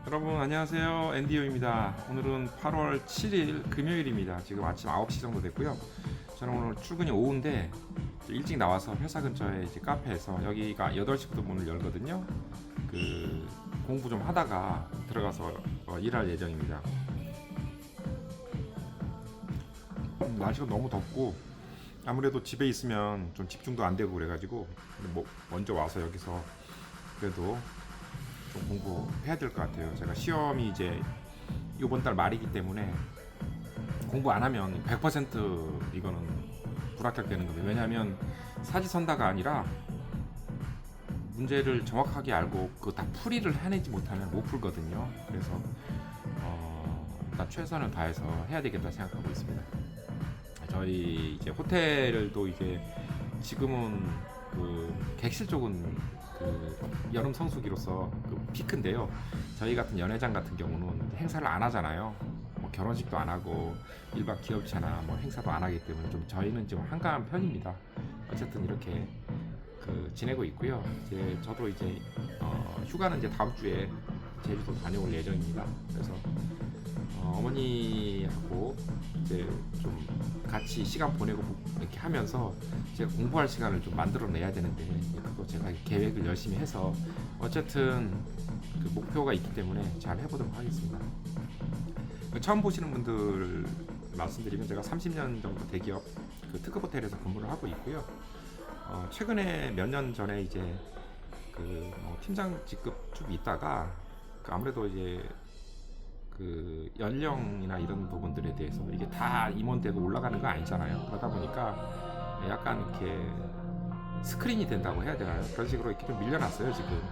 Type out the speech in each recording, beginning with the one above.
여러분 안녕하세요. 앤디오입니다. 오늘은 8월 7일 금요일입니다. 지금 아침 9시 정도 됐고요. 저는 오늘 출근이 오후인데 일찍 나와서 회사 근처에 이제 카페에서 여기가 8시부터 문을 열거든요. 공부 좀 하다가 들어가서 일할 예정입니다. 날씨가 너무 덥고 아무래도 집에 있으면 좀 집중도 안 되고 그래가지고 먼저 와서 여기서 그래도 좀 공부해야 될 것 같아요. 제가 시험이 이제 이번 달 말이기 때문에 공부 안 하면 100% 이거는 불합격되는 겁니다. 왜냐하면 사지선다가 아니라 문제를 정확하게 알고 그 다 풀이를 해내지 못하면 못 풀거든요. 그래서 일단 최선을 다해서 해야 되겠다 생각하고 있습니다. 저희 이제 호텔도 이제 지금은 객실 쪽은 여름 성수기로서 피크인데요. 저희 같은 연회장 같은 경우는 행사를 안 하잖아요. 뭐 결혼식도 안 하고 일반 기업체나 뭐 행사도 안 하기 때문에 좀 저희는 좀 한가한 편입니다. 어쨌든 이렇게 지내고 있고요. 이제 저도 이제 휴가는 이제 다음 주에 제주도 다녀올 예정입니다. 그래서 어머니하고 이제 좀 같이 시간 보내고 이렇게 하면서 제가 공부할 시간을 좀 만들어내야 되는데 그거 제가 계획을 열심히 해서 어쨌든 목표가 있기 때문에 잘 해보도록 하겠습니다. 처음 보시는 분들 말씀드리면 제가 30년 정도 대기업 특급 호텔에서 근무를 하고 있고요. 최근에 몇 년 전에 이제 팀장 직급 쭉 있다가 아무래도 이제 연령이나 이런 부분들에 대해서 이게 다 임원되고 올라가는 거 아니잖아요. 그러다 보니까 약간 이렇게 스크린이 된다고 해야 되나요? 그런 식으로 이렇게 좀 밀려났어요 지금.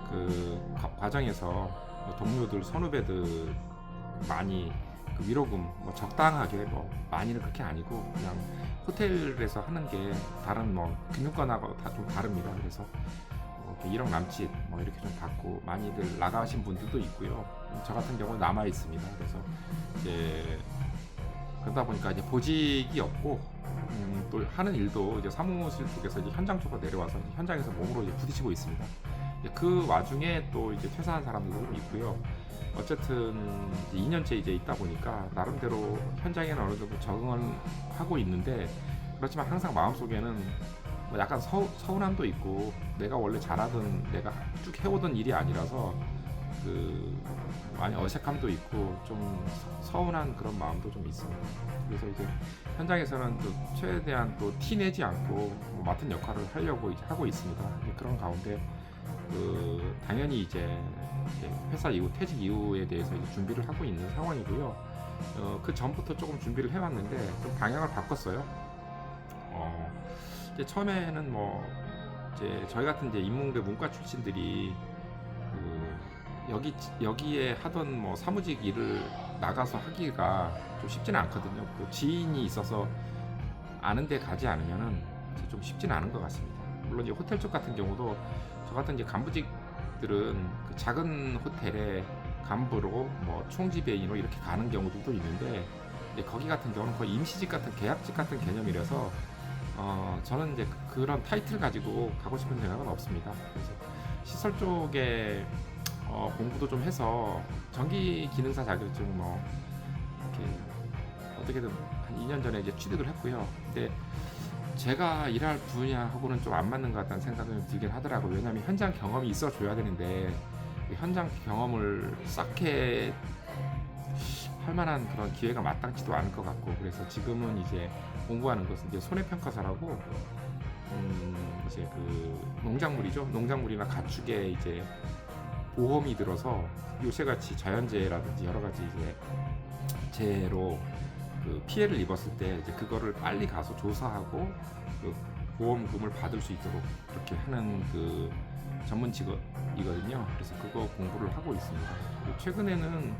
그래서 과정에서 동료들, 선후배들 많이 위로금 적당하게 많이는 그렇게 아니고 그냥 호텔에서 하는 게 다른 금융권하고 다 좀 다릅니다. 그래서 1억 남짓 이렇게 좀 받고 많이들 나가신 분들도 있고요. 저 같은 경우는 남아 있습니다. 그래서 이제 그러다 보니까 이제 보직이 없고 또 하는 일도 이제 사무실 쪽에서 이제 현장 쪽으로 내려와서 이제 현장에서 몸으로 이제 부딪히고 있습니다. 그 와중에 또 이제 퇴사한 사람들도 좀 있고요. 어쨌든 이제 2년째 이제 있다 보니까 나름대로 현장에는 어느 정도 적응을 하고 있는데 그렇지만 항상 마음속에는 약간 서운함도 있고 내가 원래 잘하던 내가 쭉 해오던 일이 아니라서 많이 어색함도 있고 좀 서운한 그런 마음도 좀 있습니다. 그래서 이제 현장에서는 또 최대한 또 티내지 않고 맡은 역할을 하려고 이제 하고 있습니다. 그런 가운데 당연히 이제 회사 이후 퇴직 이후에 대해서 이제 준비를 하고 있는 상황이고요. 그 전부터 조금 준비를 해왔는데 좀 방향을 바꿨어요. 이제 처음에는 이제 저희 같은 이제 인문계 문과 출신들이 여기에 하던 사무직 일을 나가서 하기가 좀 쉽지는 않거든요. 지인이 있어서 아는 데 가지 않으면은 좀 쉽지는 않은 것 같습니다. 물론 이제 호텔 쪽 같은 경우도 저 같은 이제 간부직들은 작은 호텔에 간부로 총지배인으로 이렇게 가는 경우들도 있는데 이제 거기 같은 경우는 거의 임시직 같은 계약직 같은 개념이라서 저는 이제 그런 타이틀 가지고 가고 싶은 생각은 없습니다. 그래서 시설 쪽에 공부도 좀 해서 전기 기능사 자격증 이렇게 어떻게든 한 2년 전에 이제 취득을 했고요. 근데 제가 일할 분야하고는 좀 안 맞는 것 같다는 생각이 들긴 하더라고요. 왜냐하면 현장 경험이 있어줘야 되는데 현장 경험을 쌓게 할 만한 그런 기회가 마땅치도 않을 것 같고 그래서 지금은 이제 공부하는 것은 이제 손해평가사라고 이제 농작물이죠. 농작물이나 가축에 이제 보험이 들어서 요새같이 자연재해라든지 여러 가지 이제 재해로 피해를 입었을 때 이제 그거를 빨리 가서 조사하고 보험금을 받을 수 있도록 그렇게 하는 전문 직업이거든요. 그래서 그거 공부를 하고 있습니다. 최근에는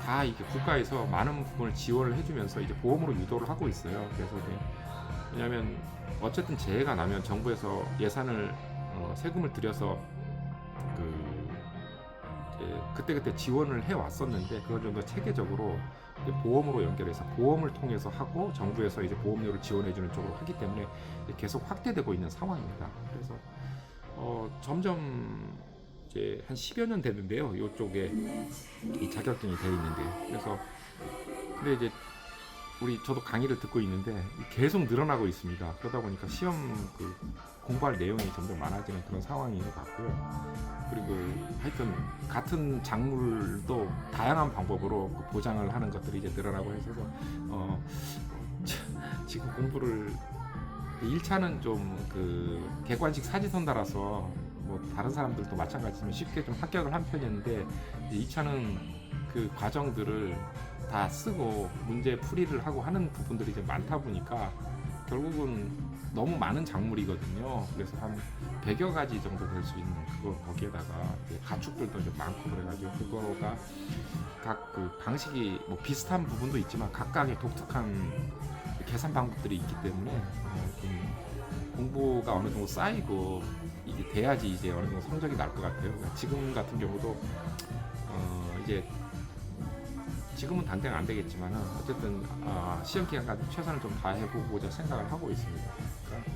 다 이게 국가에서 많은 부분을 지원을 해주면서 이제 보험으로 유도를 하고 있어요. 그래서 이제 왜냐하면 어쨌든 재해가 나면 정부에서 예산을 세금을 들여서 그때그때 지원을 해왔었는데 그걸 좀 더 체계적으로 보험으로 연결해서 보험을 통해서 하고 정부에서 이제 보험료를 지원해주는 쪽으로 하기 때문에 계속 확대되고 있는 상황입니다. 그래서 점점 이제 한 10여 년 됐는데요. 이쪽에 이 자격증이 되어 있는데, 그래서 근데 이제 저도 강의를 듣고 있는데 계속 늘어나고 있습니다. 그러다 보니까 시험 공부할 내용이 점점 많아지는 그런 상황인 것 같고요. 그리고 하여튼 같은 작물도 다양한 방법으로 보장을 하는 것들이 이제 늘어나고 해서 지금 공부를 1차는 좀 객관식 사지선 달아서 뭐 다른 사람들도 마찬가지지만 쉽게 좀 합격을 한 편이었는데, 이제 2차는 그 과정들을 다 쓰고 문제 풀이를 하고 하는 부분들이 이제 많다 보니까 결국은 너무 많은 작물이거든요. 그래서 한 100여 가지 정도 될 수 있는 거기에다가 가축들도 좀 많고 그래가지고 그거가 각 방식이 뭐 비슷한 부분도 있지만 각각의 독특한 계산 방법들이 있기 때문에 좀 공부가 어느 정도 쌓이고 이게 돼야지 이제 어느 정도 성적이 날 것 같아요. 그러니까 지금 같은 경우도 이제 지금은 당장 안 되겠지만 어쨌든 시험 기간까지 최선을 좀 다해보고자 생각을 하고 있습니다. 그러니까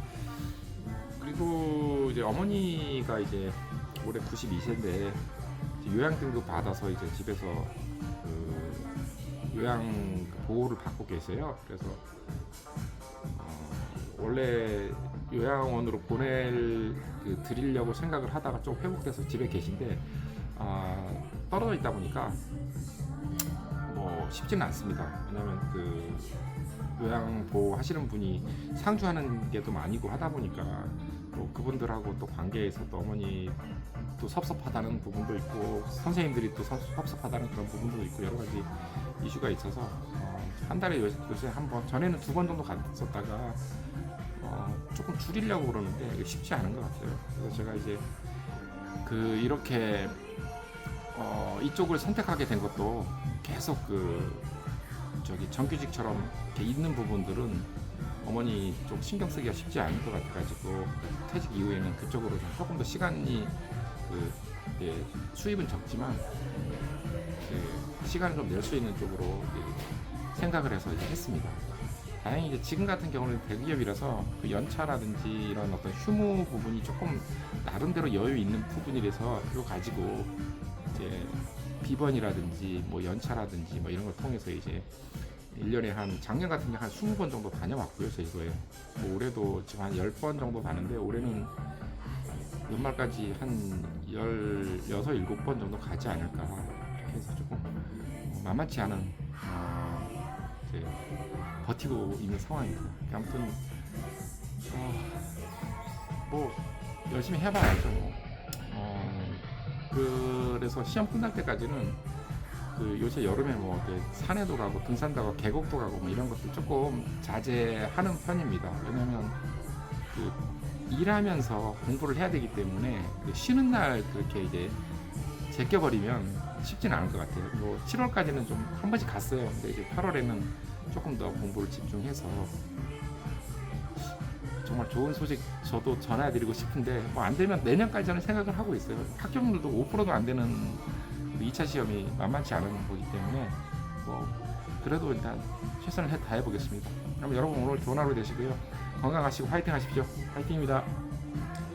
그리고 이제 어머니가 이제 올해 92세인데 요양 등급 받아서 이제 집에서 요양 보호를 받고 계세요. 그래서 원래 요양원으로 드리려고 생각을 하다가 좀 회복돼서 집에 계신데 떨어져 있다 보니까 뭐 쉽지는 않습니다. 왜냐하면 요양 보호 하시는 분이 상주하는 게 좀 아니고 하다 보니까 또 그분들하고 또 관계에서 또 어머니 또 섭섭하다는 부분도 있고 선생님들이 또 섭섭하다는 그런 부분도 있고 여러 가지 이슈가 있어서 한 달에 요새 한 번, 전에는 2번 정도 갔었다가 조금 줄이려고 그러는데 이게 쉽지 않은 것 같아요. 그래서 제가 이제 이렇게 이쪽을 선택하게 된 것도 계속 정규직처럼 이렇게 있는 부분들은 어머니 좀 신경 쓰기가 쉽지 않을 것 같아가지고 퇴직 이후에는 그쪽으로 조금 더 시간이 수입은 적지만 시간을 좀 낼 수 있는 쪽으로 생각을 해서 이제 했습니다. 다행히 이제 지금 같은 경우는 대기업이라서 연차라든지 이런 어떤 휴무 부분이 조금 나름대로 여유 있는 부분이라서 그거 가지고 이제 비번이라든지 뭐 연차라든지 뭐 이런 걸 통해서 이제 1년에 작년 같은 경우 한 20번 정도 다녀왔고요. 저희도에 뭐 올해도 지금 한 10번 정도 가는데 올해는 연말까지 한 16, 7번 정도 가지 않을까 이렇게 해서 조금 만만치 않은 이제 버티고 있는 상황입니다. 아무튼 뭐 열심히 해봐야죠. 그래서 시험 끝날 때까지는 요새 여름에 뭐 산에도 가고 등산도 가고 계곡도 가고 뭐 이런 것들 조금 자제하는 편입니다. 왜냐면 일하면서 공부를 해야 되기 때문에 쉬는 날 그렇게 이제 제껴버리면 쉽지는 않을 것 같아요. 뭐 7월까지는 좀 한 번씩 갔어요. 근데 이제 8월에는 조금 더 공부를 집중해서 정말 좋은 소식 저도 전해드리고 싶은데 뭐 안 되면 내년까지는 생각을 하고 있어요. 합격률도 5%도 안 되는 2차 시험이 만만치 않은 거기 때문에 뭐 그래도 일단 최선을 다해 보겠습니다. 그럼 여러분 오늘 좋은 하루 되시고요. 건강하시고 화이팅 하십시오. 화이팅입니다.